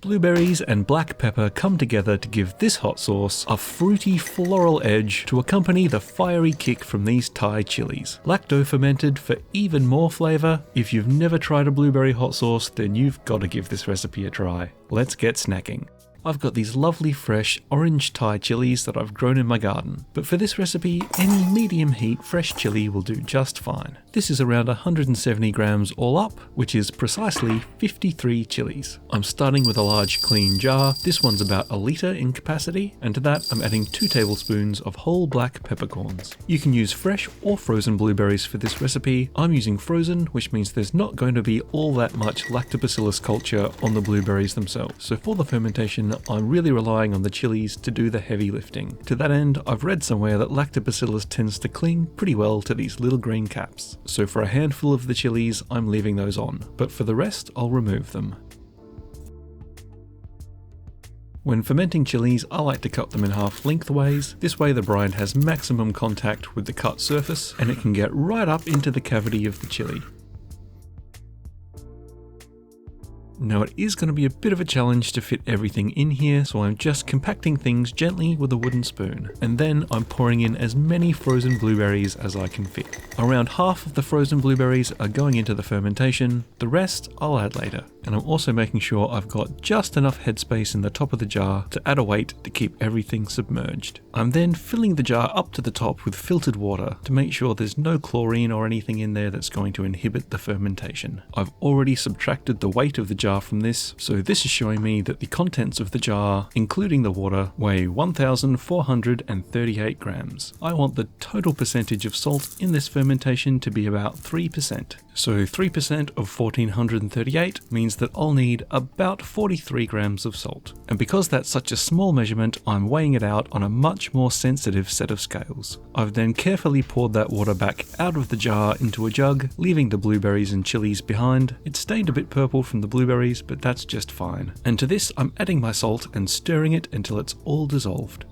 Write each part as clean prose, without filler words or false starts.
Blueberries and black pepper come together to give this hot sauce a fruity floral edge to accompany the fiery kick from these Thai chilies. Lacto-fermented for even more flavour. If you've never tried a blueberry hot sauce, then you've got to give this recipe a try. Let's get snacking. I've got these lovely fresh orange Thai chilies that I've grown in my garden, but for this recipe, any medium heat fresh chili will do just fine. This is around 170 grams all up, which is precisely 53 chilies. I'm starting with a large clean jar. This one's about a litre in capacity, and to that I'm adding 2 tablespoons of whole black peppercorns. You can use fresh or frozen blueberries for this recipe. I'm using frozen, which means there's not going to be all that much lactobacillus culture on the blueberries themselves. So for the fermentation, I'm really relying on the chilies to do the heavy lifting. To that end, I've read somewhere that lactobacillus tends to cling pretty well to these little green caps. So for a handful of the chilies, I'm leaving those on, but for the rest, I'll remove them. When fermenting chilies, I like to cut them in half lengthways. This way the brine has maximum contact with the cut surface and it can get right up into the cavity of the chili. Now it is going to be a bit of a challenge to fit everything in here, so I'm just compacting things gently with a wooden spoon. And then I'm pouring in as many frozen blueberries as I can fit. Around half of the frozen blueberries are going into the fermentation, the rest I'll add later. And I'm also making sure I've got just enough headspace in the top of the jar to add a weight to keep everything submerged. I'm then filling the jar up to the top with filtered water to make sure there's no chlorine or anything in there that's going to inhibit the fermentation. I've already subtracted the weight of the jar from this, so this is showing me that the contents of the jar, including the water, weigh 1,438 grams. I want the total percentage of salt in this fermentation to be about 3%. So 3% of 1,438 means that I'll need about 43 grams of salt. And because that's such a small measurement, I'm weighing it out on a much more sensitive set of scales. I've then carefully poured that water back out of the jar into a jug, leaving the blueberries and chilies behind. It's stained a bit purple from the blueberries, but that's just fine. And to this, I'm adding my salt and stirring it until it's all dissolved.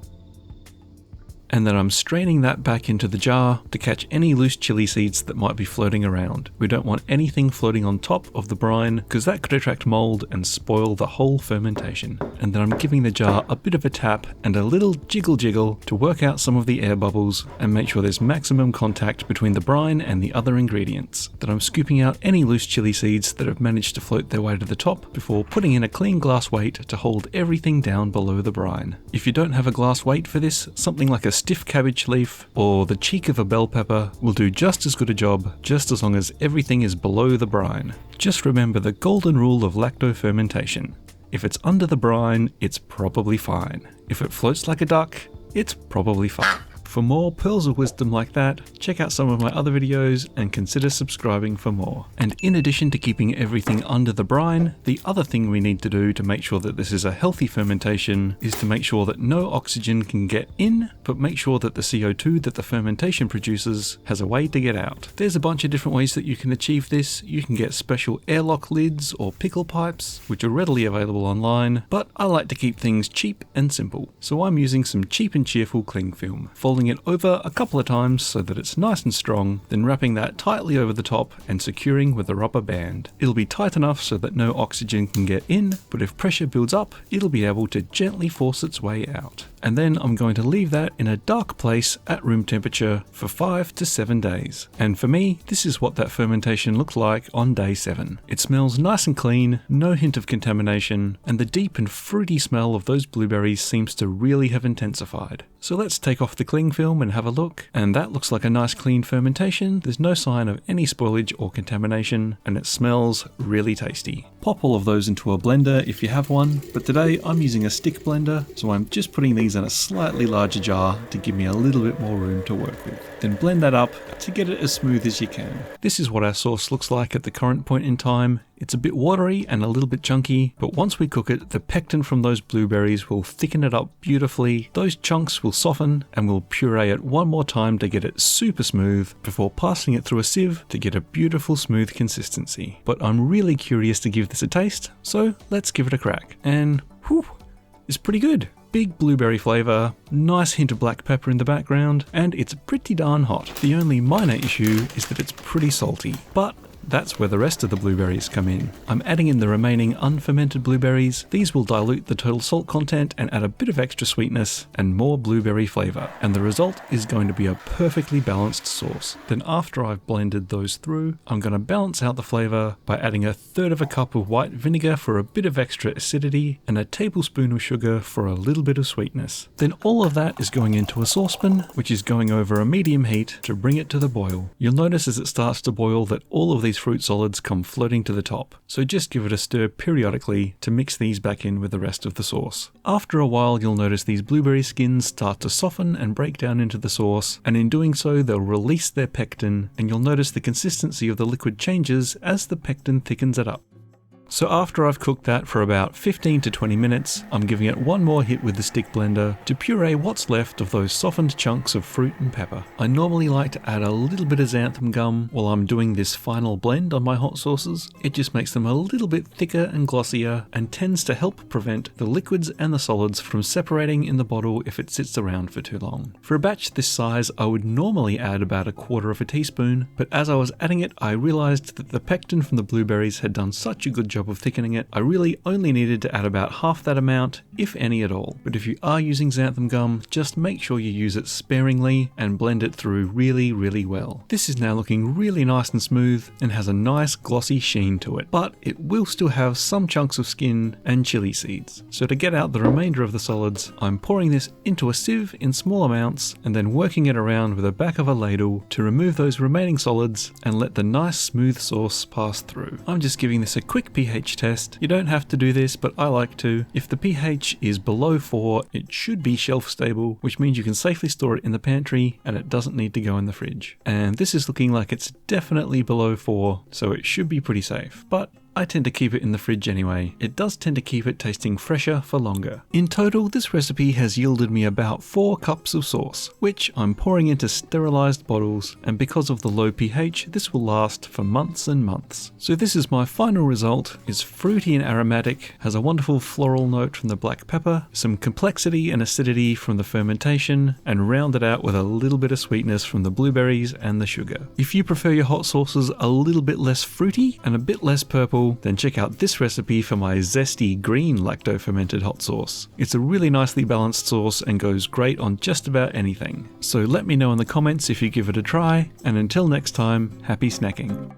And then I'm straining that back into the jar to catch any loose chili seeds that might be floating around. We don't want anything floating on top of the brine because that could attract mold and spoil the whole fermentation. And then I'm giving the jar a bit of a tap and a little jiggle to work out some of the air bubbles and make sure there's maximum contact between the brine and the other ingredients. Then I'm scooping out any loose chili seeds that have managed to float their way to the top before putting in a clean glass weight to hold everything down below the brine. If you don't have a glass weight for this, something like a stiff cabbage leaf or the cheek of a bell pepper will do just as good a job, just as long as everything is below the brine. Just remember the golden rule of lacto-fermentation. If it's under the brine, it's probably fine. If it floats like a duck, it's probably fine. For more pearls of wisdom like that, check out some of my other videos and consider subscribing for more. And in addition to keeping everything under the brine, the other thing we need to do to make sure that this is a healthy fermentation is to make sure that no oxygen can get in, but make sure that the CO2 that the fermentation produces has a way to get out. There's a bunch of different ways that you can achieve this. You can get special airlock lids or pickle pipes, which are readily available online, but I like to keep things cheap and simple. So I'm using some cheap and cheerful cling film, folding it over a couple of times so that it's nice and strong, then wrapping that tightly over the top and securing with a rubber band. It'll be tight enough so that no oxygen can get in, but if pressure builds up, it'll be able to gently force its way out. And then I'm going to leave that in a dark place at room temperature for 5 to 7 days. And for me, this is what that fermentation looked like on day 7. It smells nice and clean, no hint of contamination, and the deep and fruity smell of those blueberries seems to really have intensified. So let's take off the cling film and have a look, and that looks like a nice clean fermentation. There's no sign of any spoilage or contamination, and it smells really tasty. Pop all of those into a blender if you have one, but today I'm using a stick blender, so I'm just putting these in a slightly larger jar to give me a little bit more room to work with. Then blend that up to get it as smooth as you can. This is what our sauce looks like at the current point in time. It's a bit watery and a little bit chunky, but once we cook it, the pectin from those blueberries will thicken it up beautifully. Those chunks will soften and we'll puree it one more time to get it super smooth before passing it through a sieve to get a beautiful smooth consistency. But I'm really curious to give this a taste, so let's give it a crack. And whew, it's pretty good. Big blueberry flavour, nice hint of black pepper in the background, and it's pretty darn hot. The only minor issue is that it's pretty salty, but That's where the rest of the blueberries come in. I'm adding in the remaining unfermented blueberries. These will dilute the total salt content and add a bit of extra sweetness and more blueberry flavour, and the result is going to be a perfectly balanced sauce. Then after I've blended those through, I'm going to balance out the flavour by adding 1/3 of a cup of white vinegar for a bit of extra acidity and a tablespoon of sugar for a little bit of sweetness. Then all of that is going into a saucepan, which is going over a medium heat to bring it to the boil. You'll notice as it starts to boil that all of these fruit solids come floating to the top, so just give it a stir periodically to mix these back in with the rest of the sauce. After a while you'll notice these blueberry skins start to soften and break down into the sauce, and in doing so they'll release their pectin, and you'll notice the consistency of the liquid changes as the pectin thickens it up. So after I've cooked that for about 15 to 20 minutes, I'm giving it one more hit with the stick blender to puree what's left of those softened chunks of fruit and pepper. I normally like to add a little bit of xanthan gum while I'm doing this final blend on my hot sauces. It just makes them a little bit thicker and glossier and tends to help prevent the liquids and the solids from separating in the bottle if it sits around for too long. For a batch this size, I would normally add about 1/4 teaspoon, but as I was adding it, I realized that the pectin from the blueberries had done such a good job of thickening it, I really only needed to add about half that amount, if any at all. But if you are using xanthan gum, just make sure you use it sparingly and blend it through really well. This is now looking really nice and smooth and has a nice glossy sheen to it, but it will still have some chunks of skin and chili seeds. So to get out the remainder of the solids, I'm pouring this into a sieve in small amounts and then working it around with the back of a ladle to remove those remaining solids and let the nice smooth sauce pass through. I'm just giving this a quick pH test. You don't have to do this, but I like to. If the pH is below 4, it should be shelf stable, which means you can safely store it in the pantry and it doesn't need to go in the fridge. And this is looking like it's definitely below 4, so it should be pretty safe. But I tend to keep it in the fridge anyway. It does tend to keep it tasting fresher for longer. In total, this recipe has yielded me about 4 cups of sauce, which I'm pouring into sterilized bottles, and because of the low pH, this will last for months and months. So this is my final result. It's fruity and aromatic, has a wonderful floral note from the black pepper, some complexity and acidity from the fermentation, and rounded out with a little bit of sweetness from the blueberries and the sugar. If you prefer your hot sauces a little bit less fruity and a bit less purple, then check out this recipe for my zesty green lacto-fermented hot sauce. It's a really nicely balanced sauce and goes great on just about anything. So let me know in the comments if you give it a try, and until next time, happy snacking.